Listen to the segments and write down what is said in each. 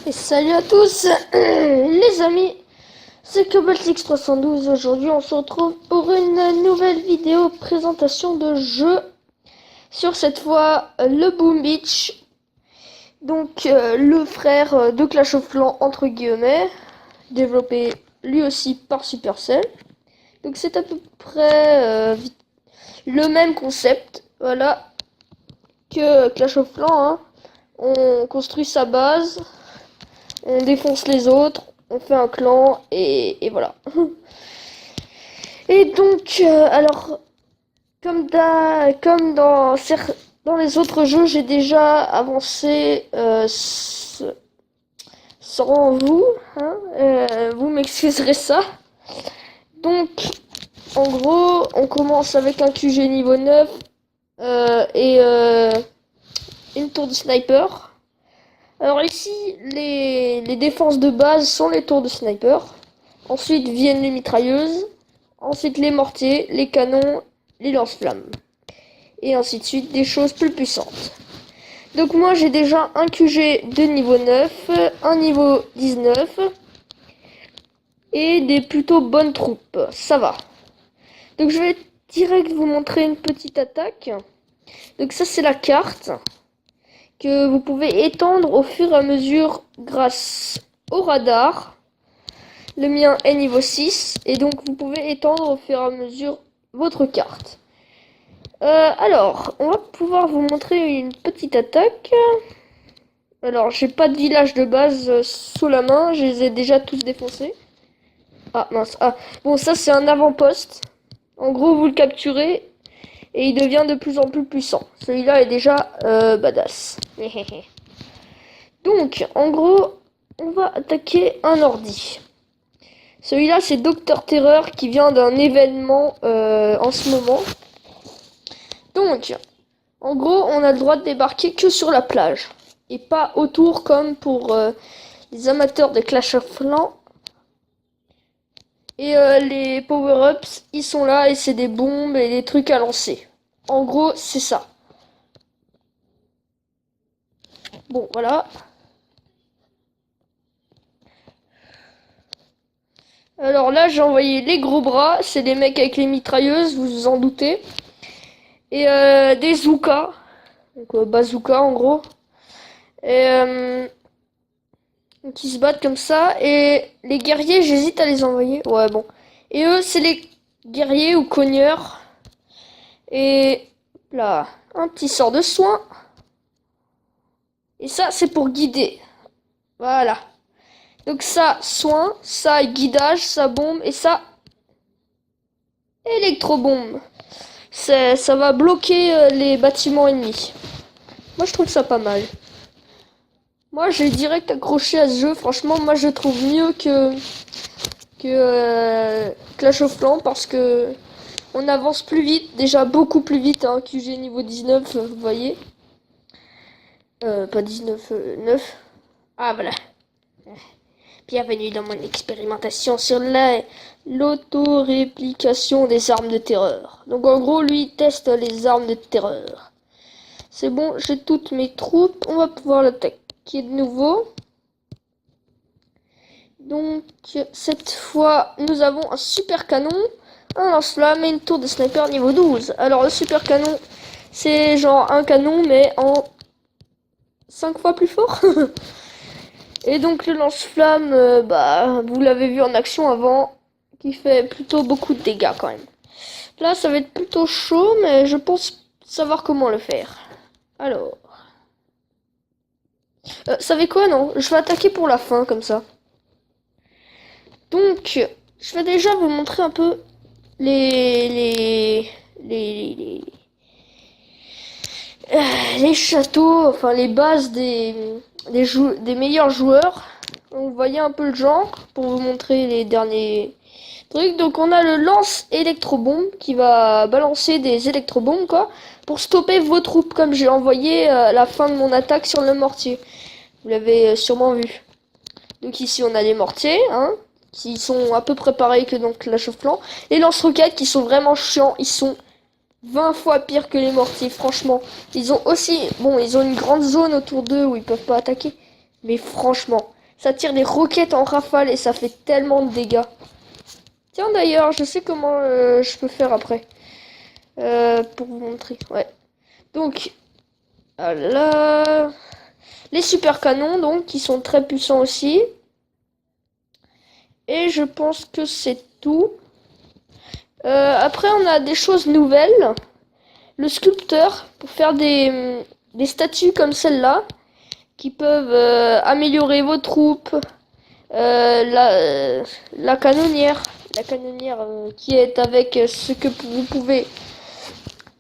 Et salut à tous les amis, c'est Cobalt312. Aujourd'hui on se retrouve pour une nouvelle vidéo présentation de jeu. Sur cette fois le Boom Beach. Donc le frère de Clash of Clans entre guillemets. Développé lui aussi par Supercell. Donc c'est à peu près le même concept, voilà, que Clash of Clans, hein. On construit sa base, on défonce les autres, on fait un clan et voilà. Et donc, alors, comme dans les autres jeux, j'ai déjà avancé sans vous, hein, vous m'excuserez ça. Donc, en gros, on commence avec un QG niveau 9 et une tour de sniper. Alors ici, les défenses de base sont les tours de sniper. Ensuite viennent les mitrailleuses. Ensuite les mortiers, les canons, les lance-flammes. Et ainsi de suite, des choses plus puissantes. Donc moi j'ai déjà un QG de niveau 9, un niveau 19. Et des plutôt bonnes troupes. Ça va. Donc je vais direct vous montrer une petite attaque. Donc ça c'est la carte que vous pouvez étendre au fur et à mesure grâce au radar. Le mien est niveau 6 et donc vous pouvez étendre au fur et à mesure votre carte. Alors, on va pouvoir vous montrer une petite attaque. Alors, j'ai pas de village de base sous la main, je les ai déjà tous défoncés. Ah mince, ah bon, ça c'est un avant-poste. En gros, vous le capturez et il devient de plus en plus puissant. Celui-là est déjà badass. Donc, en gros, on va attaquer un ordi. Celui-là, c'est Docteur Terreur qui vient d'un événement en ce moment. Donc, en gros, on a le droit de débarquer que sur la plage. Et pas autour comme pour les amateurs de Clash of Clans. Et les power-ups, ils sont là et c'est des bombes et des trucs à lancer. En gros, c'est ça. Bon, voilà. Alors là, j'ai envoyé les gros bras. C'est des mecs avec les mitrailleuses, vous vous en doutez. Et des Zoukas. Donc bazooka en gros. Et qui se battent comme ça. Et les guerriers, j'hésite à les envoyer. Ouais, bon. Et eux, c'est les guerriers ou cogneurs. Et là, un petit sort de soin. Et ça, c'est pour guider. Voilà. Donc ça, soin. Ça, guidage. Ça, bombe. Et ça, électrobombe. Ça va bloquer les bâtiments ennemis. Moi, je trouve ça pas mal. Moi, j'ai direct accroché à ce jeu. Franchement, moi, je trouve mieux que Clash of Clans parce que on avance plus vite, déjà beaucoup plus vite. Hein, QG niveau 19, vous voyez. Pas 19, 9. Ah, voilà. Bienvenue dans mon expérimentation sur l'auto-réplication des armes de terreur. Donc, en gros, lui, il teste les armes de terreur. C'est bon, j'ai toutes mes troupes. On va pouvoir l'attaquer de nouveau. Donc cette fois nous avons un super canon, un lance-flamme et une tour de sniper niveau 12. Alors le super canon c'est genre un canon mais en 5 fois plus fort. Et donc le lance-flamme, bah vous l'avez vu en action avant, qui fait plutôt beaucoup de dégâts quand même. Là ça va être plutôt chaud mais je pense savoir comment le faire. Alors... savez quoi, non? Je vais attaquer pour la fin comme ça. Donc, je vais déjà vous montrer un peu les châteaux, enfin les bases des meilleurs joueurs. Vous voyez un peu le genre pour vous montrer les derniers trucs. Donc on a le lance électrobombe qui va balancer des électrobombes quoi pour stopper vos troupes comme j'ai envoyé à la fin de mon attaque sur le mortier. Vous l'avez sûrement vu. Donc ici on a les mortiers, hein, qui sont à peu près pareils que dans Clash of Clans. Les lance-roquettes qui sont vraiment chiants, ils sont 20 fois pires que les mortiers, franchement. Ils ont aussi, bon, ils ont une grande zone autour d'eux où ils peuvent pas attaquer. Mais franchement, Ça tire des roquettes en rafale et ça fait tellement de dégâts. Tiens d'ailleurs, je sais comment je peux faire après. Pour vous montrer. Ouais. Donc, là, les super canons, donc, qui sont très puissants aussi. Et je pense que c'est tout. Après, on a des choses nouvelles. Le sculpteur, pour faire des statues comme celle-là, qui peuvent améliorer vos troupes. La canonnière. La canonnière qui est avec ce que vous pouvez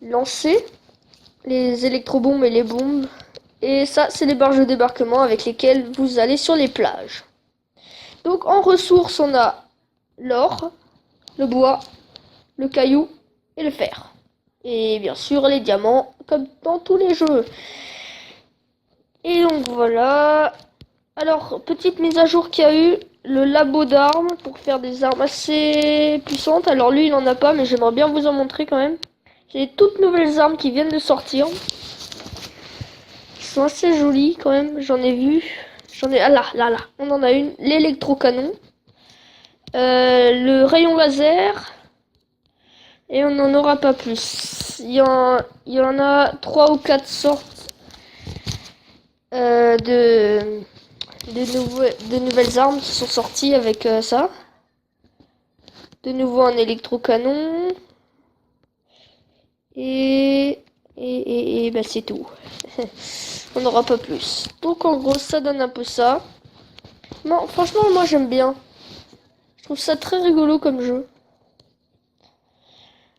lancer. Les électrobombes et les bombes. Et ça, c'est les barges de débarquement avec lesquelles vous allez sur les plages. Donc en ressources, on a l'or, le bois, le caillou et le fer. Et bien sûr les diamants, comme dans tous les jeux. Et donc voilà. Alors, petite mise à jour qu'il y a eu, le labo d'armes pour faire des armes assez puissantes. Alors lui, il en a pas, mais j'aimerais bien vous en montrer quand même. J'ai des toutes nouvelles armes qui viennent de sortir. Qui sont assez jolies quand même, j'en ai vu. Ah là, on en a une. L'électrocanon. Le rayon laser. Et on n'en aura pas plus. Il y en a 3 ou 4 sortes de nouvelles armes qui sont sorties avec ça. De nouveau un électrocanon. Et bah c'est tout. On n'aura pas plus. Donc en gros ça donne un peu ça. Non, franchement moi j'aime bien. Je trouve ça très rigolo comme jeu.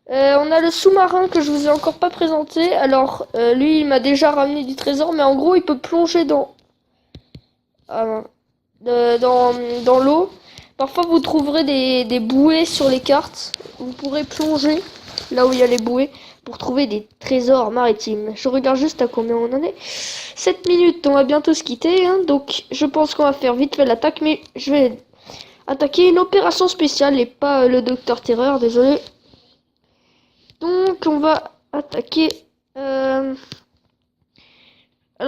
On a le sous-marin que je vous ai encore pas présenté. Alors lui il m'a déjà ramené du trésor, mais en gros il peut plonger dans dans l'eau. Parfois vous trouverez des bouées sur les cartes. Vous pourrez plonger là où il y a les bouées pour trouver des trésors maritimes. Je regarde juste à combien on en est. 7 minutes, on va bientôt se quitter. Hein, donc je pense qu'on va faire vite fait l'attaque, mais je vais attaquer une opération spéciale et pas le Docteur Terreur, désolé. Donc on va attaquer... Alors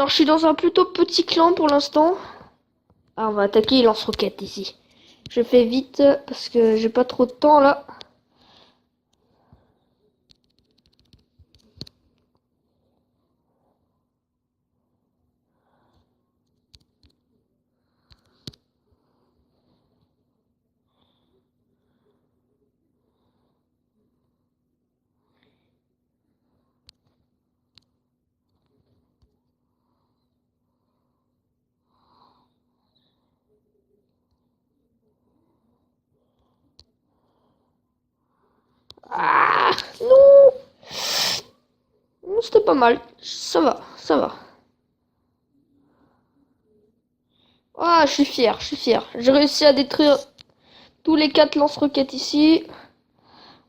je suis dans un plutôt petit clan pour l'instant. Ah, on va attaquer les lance-roquettes ici. Je fais vite parce que j'ai pas trop de temps là. Ah non, c'était pas mal. Ça va, ça va. Ah, je suis fier, je suis fier. J'ai réussi à détruire tous les 4 lance-roquettes ici.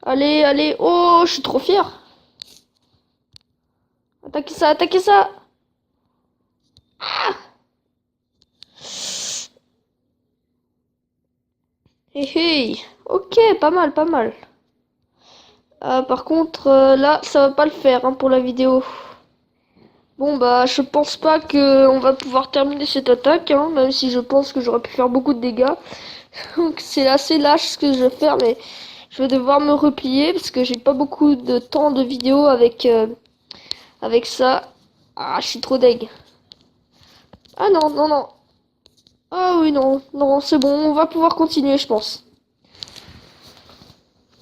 Allez, allez. Oh, je suis trop fier. Attaquez ça, attaquez ça. Hé hé. Ok, pas mal, pas mal. Par contre, là, ça va pas le faire hein, pour la vidéo. Bon, bah, je pense pas que on va pouvoir terminer cette attaque, hein, même si je pense que j'aurais pu faire beaucoup de dégâts. Donc, c'est assez lâche ce que je vais faire, mais je vais devoir me replier parce que j'ai pas beaucoup de temps de vidéo avec ça. Ah, je suis trop deg. Ah non, non, non. Ah oui, non, non, c'est bon, on va pouvoir continuer, je pense.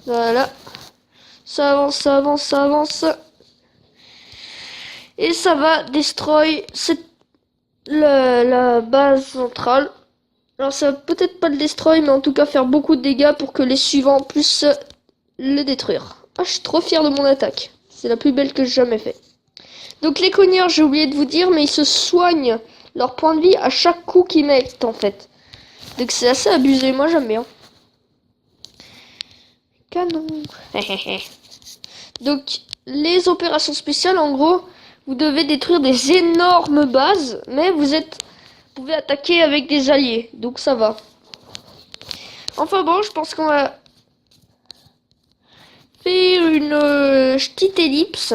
Voilà. Ça avance, ça avance, ça avance. Et ça va destroy la base centrale. Alors ça va peut-être pas le destroy, mais en tout cas faire beaucoup de dégâts pour que les suivants puissent le détruire. Ah, je suis trop fier de mon attaque. C'est la plus belle que j'ai jamais fait. Donc les cogneurs, j'ai oublié de vous dire, mais ils se soignent leur point de vie à chaque coup qu'ils mettent en fait. Donc c'est assez abusé, moi j'aime bien. Canon. Donc les opérations spéciales, en gros, vous devez détruire des énormes bases, mais vous pouvez attaquer avec des alliés, donc ça va. Enfin bon, je pense qu'on va faire une petite ellipse.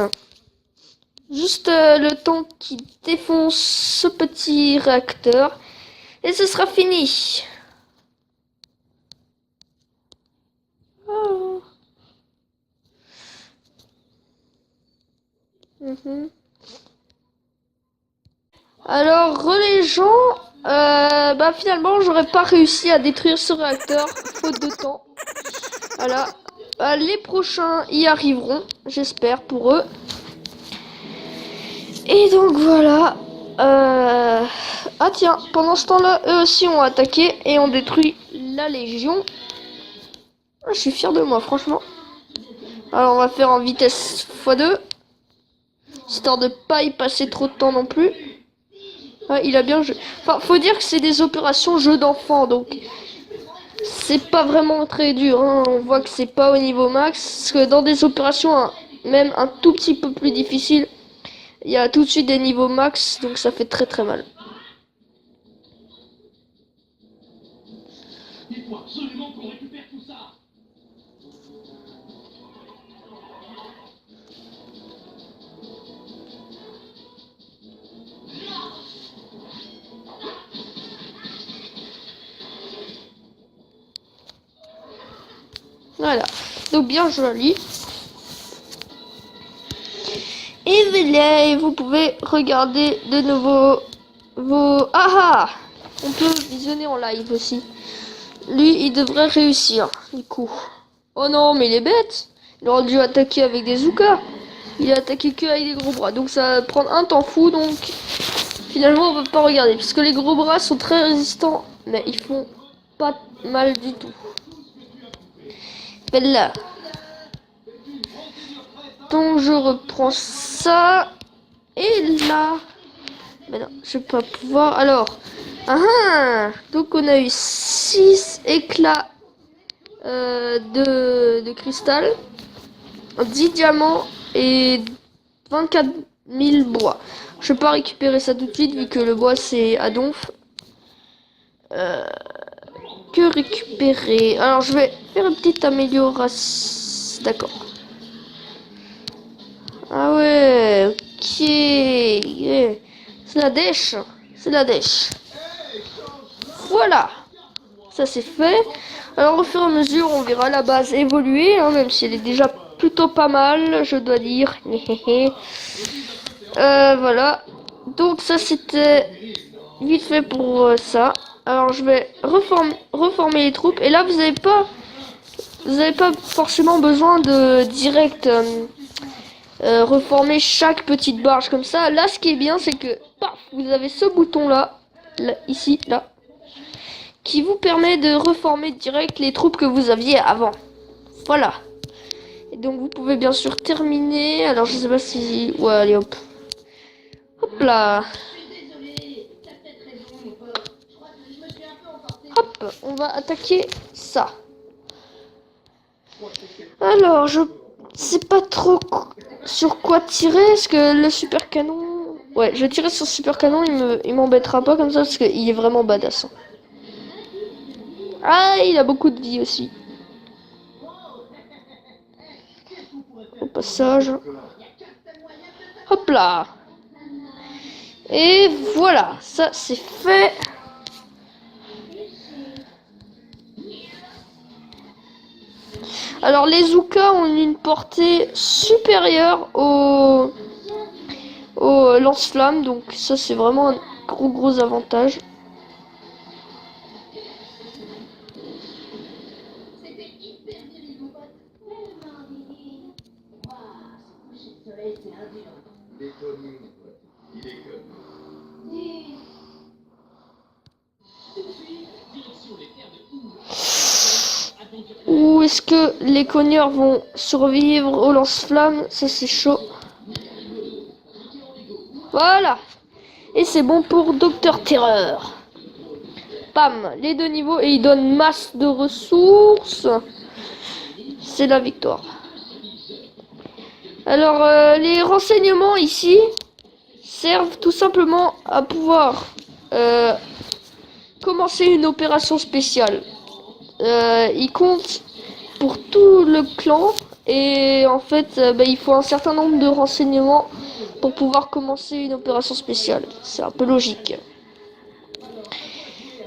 Juste le temps qu'il défonce ce petit réacteur. Et ce sera fini. Oh. Alors, les gens, finalement, j'aurais pas réussi à détruire ce réacteur, faute de temps. Voilà. Les prochains y arriveront, j'espère pour eux. Et donc voilà. Ah tiens, pendant ce temps-là, eux aussi ont attaqué et ont détruit la Légion. Je suis fier de moi, franchement. Alors on va faire en vitesse x2. Histoire de pas y passer trop de temps non plus. Ouais, il a bien joué. Enfin, faut dire que c'est des opérations jeux d'enfants, donc c'est pas vraiment très dur. Hein. On voit que c'est pas au niveau max. Parce que dans des opérations même un tout petit peu plus difficiles, il y a tout de suite des niveaux max, donc ça fait très très mal. Il faut absolument qu'on récupère tout ça. Voilà, donc bien joli. Et voilà, vous pouvez regarder de nouveau vos... Ah, on peut visionner en live aussi. Lui, il devrait réussir, du coup. Oh non, mais il est bête. Il aurait dû attaquer avec des Zookas. Il a attaqué que avec des gros bras. Donc ça va prendre un temps fou, donc... Finalement, on peut pas regarder. Puisque les gros bras sont très résistants. Mais ils font pas mal du tout. Là. Donc je reprends ça. Et là... Mais non, je vais pas pouvoir... Alors... Donc on a eu 6 éclats de cristal, 10 diamants et 24 000 bois. Je vais pas récupérer ça tout de suite vu que le bois c'est à donf. Que récupérer? Alors je vais faire une petite amélioration. D'accord. Ah ouais, ok. Yeah. C'est la dèche. C'est la dèche. Voilà. Ça c'est fait. Alors au fur et à mesure on verra la base évoluer, hein, même si elle est déjà plutôt pas mal, je dois dire. Voilà. Donc ça c'était vite fait pour ça. Alors je vais reformer les troupes. Et là vous n'avez pas forcément besoin de direct reformer chaque petite barge comme ça. Là ce qui est bien c'est que paf, vous avez ce bouton là, ici, là, qui vous permet de reformer direct les troupes que vous aviez avant. Voilà. Et donc vous pouvez bien sûr terminer. Alors je sais pas si... Ouais, allez hop. Hop là. Hop, on va attaquer ça. Alors je sais pas trop sur quoi tirer. Parce que le super canon... Ouais, je vais tirer sur le super canon. Il m'embêtera pas comme ça parce qu'il est vraiment badass. Ah, il a beaucoup de vie aussi. Au passage. Hop là. Et voilà, ça c'est fait. Alors les Zookas ont une portée supérieure au lance-flamme, donc ça c'est vraiment un gros avantage. Ou est-ce que les cogneurs vont survivre au lance-flamme? Ça c'est chaud. Voilà. Et c'est bon pour Docteur Terreur. Pam, les 2 niveaux et il donne masse de ressources. C'est la victoire. Alors les renseignements ici servent tout simplement à pouvoir commencer une opération spéciale. Ils comptent pour tout le clan et en fait il faut un certain nombre de renseignements pour pouvoir commencer une opération spéciale. C'est un peu logique.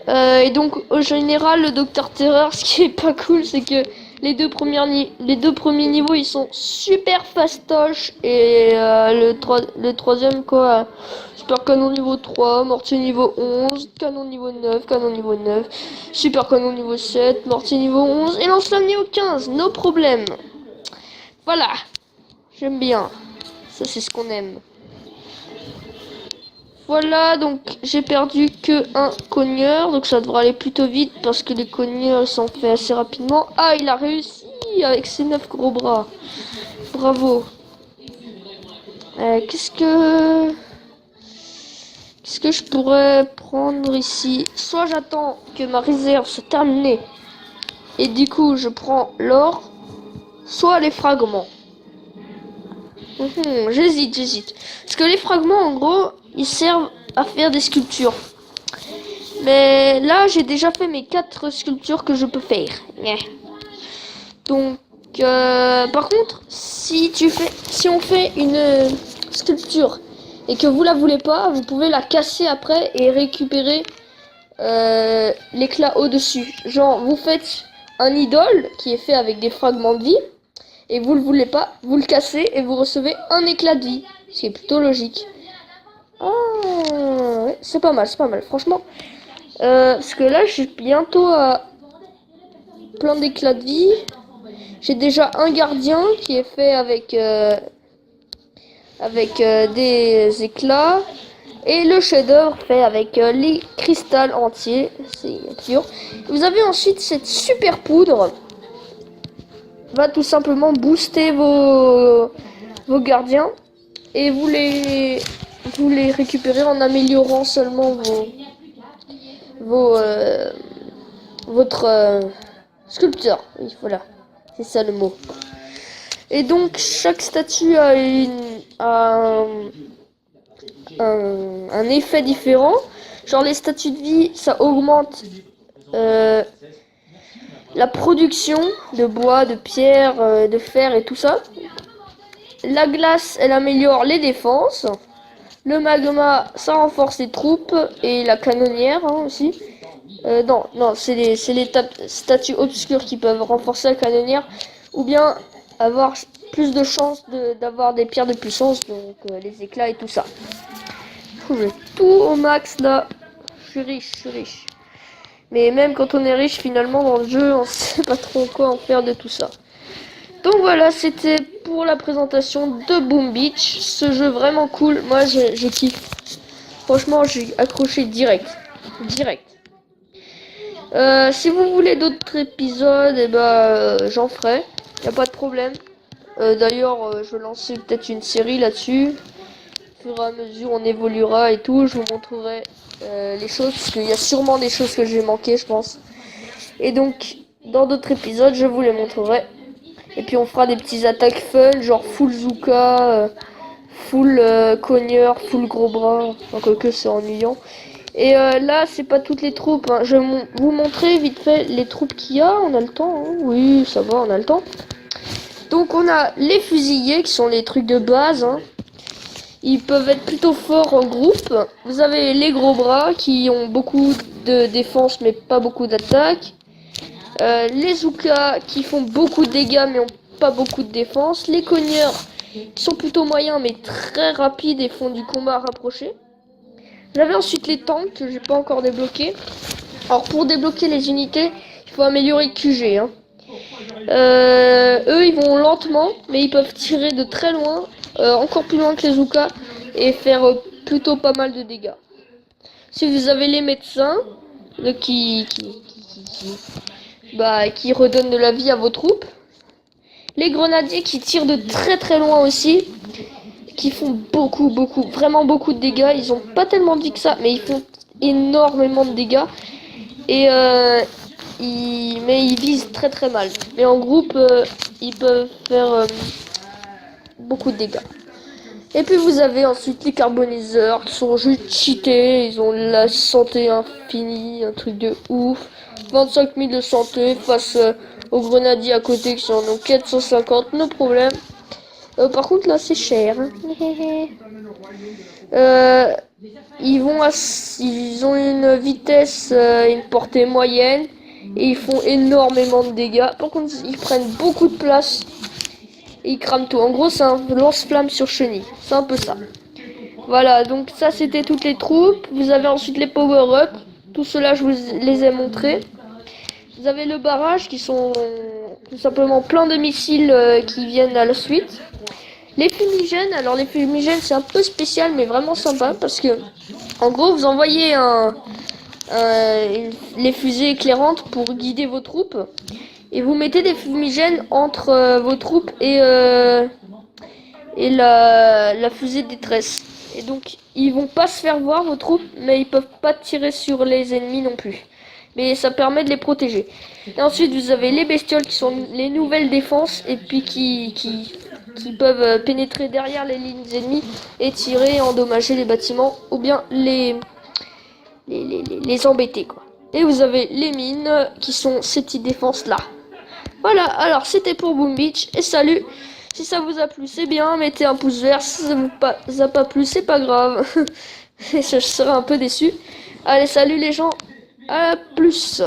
Et donc au général le Docteur Terreur, ce qui est pas cool, c'est que les deux premiers niveaux ils sont super fastoches et le troisième quoi, super canon niveau 3, mortier niveau 11, canon niveau 9, canon niveau 9, super canon niveau 7, mortier niveau 11 et lance-flamme niveau 15, no problème. Voilà, j'aime bien, ça c'est ce qu'on aime. Voilà, donc j'ai perdu que un cogneur, donc ça devrait aller plutôt vite parce que les cogneurs sont faits assez rapidement. Ah, il a réussi avec ses 9 gros bras. Bravo. Qu'est-ce que je pourrais prendre ici? Soit j'attends que ma réserve se termine et du coup je prends l'or, soit les fragments. J'hésite. Parce que les fragments, en gros, ils servent à faire des sculptures. Mais là, j'ai déjà fait mes 4 sculptures que je peux faire. Donc, par contre, si on fait une sculpture et que vous la voulez pas, vous pouvez la casser après et récupérer l'éclat au-dessus. Genre, vous faites un idole qui est fait avec des fragments de vie. Et vous le voulez pas, vous le cassez et vous recevez un éclat de vie. Ce qui est plutôt logique. Ah, ouais, c'est pas mal, franchement. Parce que là, j'ai bientôt plein d'éclats de vie. J'ai déjà un gardien qui est fait avec des éclats. Et le chef-d'œuvre fait avec les cristals entiers. C'est pur. Vous avez ensuite cette super poudre. Va tout simplement booster vos gardiens et vous les récupérez en améliorant seulement votre sculpteur. Oui, voilà, c'est ça le mot. Et donc chaque statue a un effet différent. Genre les statues de vie, ça augmente la production de bois, de pierre, de fer et tout ça. La glace, elle améliore les défenses. Le magma, ça renforce les troupes et la canonnière aussi. Non, c'est les statues obscures qui peuvent renforcer la canonnière ou bien avoir plus de chances d'avoir des pierres de puissance, donc les éclats et tout ça. J'ai tout au max là. Je suis riche. Mais même quand on est riche, finalement, dans le jeu, on sait pas trop quoi en faire de tout ça. Donc voilà, c'était pour la présentation de Boom Beach. Ce jeu vraiment cool. Moi, je kiffe. Franchement, j'ai accroché direct. Si vous voulez d'autres épisodes, j'en ferai. Y a pas de problème. D'ailleurs, je vais lancer peut-être une série là-dessus. Au fur et à mesure, on évoluera et tout. Je vous montrerai les choses, parce qu'il y a sûrement des choses que j'ai manquées, je pense. Et donc, dans d'autres épisodes, je vous les montrerai. Et puis on fera des petits attaques fun, genre full Zuka, full cogneur, full gros bras. Enfin, quoique c'est ennuyant. Et là, c'est pas toutes les troupes. Hein. Je vais vous montrer vite fait les troupes qu'il y a. On a le temps, hein. Oui, ça va, on a le temps. Donc on a les fusiliers, qui sont les trucs de base, hein. Ils peuvent être plutôt forts en groupe. Vous avez les gros bras qui ont beaucoup de défense mais pas beaucoup d'attaque. Les Zuka qui font beaucoup de dégâts mais ont pas beaucoup de défense. Les cogneurs qui sont plutôt moyens mais très rapides et font du combat rapproché. Vous avez ensuite les tanks que j'ai pas encore débloqués. Alors pour débloquer les unités, il faut améliorer QG. Hein. Eux ils vont lentement mais ils peuvent tirer de très loin. Encore plus loin que les Zuka et faire plutôt pas mal de dégâts. Si vous avez les médecins qui redonnent de la vie à vos troupes, les grenadiers qui tirent de très très loin aussi, qui font vraiment beaucoup de dégâts. Ils ont pas tellement de vie que ça, mais ils font énormément de dégâts et mais ils visent très très mal. Mais en groupe, ils peuvent faire beaucoup de dégâts. Et puis vous avez ensuite les carboniseurs qui sont juste cheatés, ils ont la santé infinie, un truc de ouf. 25 000 de santé face aux grenadiers à côté qui en ont 450, no problème. Par contre, là, c'est cher. Hein. Euh, ils ont une vitesse, une portée moyenne et ils font énormément de dégâts. Par contre, ils prennent beaucoup de place et ils crament tout. En gros, c'est un lance-flamme sur chenille. C'est un peu ça. Voilà, donc ça, c'était toutes les troupes. Vous avez ensuite les power-up. Tout cela, je vous les ai montrés. Vous avez le barrage qui sont tout simplement plein de missiles qui viennent à la suite. Les fumigènes, alors les fumigènes c'est un peu spécial mais vraiment sympa parce que en gros vous envoyez les fusées éclairantes pour guider vos troupes et vous mettez des fumigènes entre vos troupes et la fusée de détresse. Et donc ils vont pas se faire voir vos troupes mais ils peuvent pas tirer sur les ennemis non plus. Mais ça permet de les protéger. Et ensuite vous avez les bestioles qui sont les nouvelles défenses et puis qui peuvent pénétrer derrière les lignes ennemies et tirer, endommager les bâtiments ou bien les embêter quoi. Et vous avez les mines qui sont ces petites défenses là. Voilà, alors c'était pour Boom Beach et salut. Si ça vous a plu c'est bien, mettez un pouce vert. Si ça vous a pas plu c'est pas grave. Je serais un peu déçu. Allez salut les gens, à plus.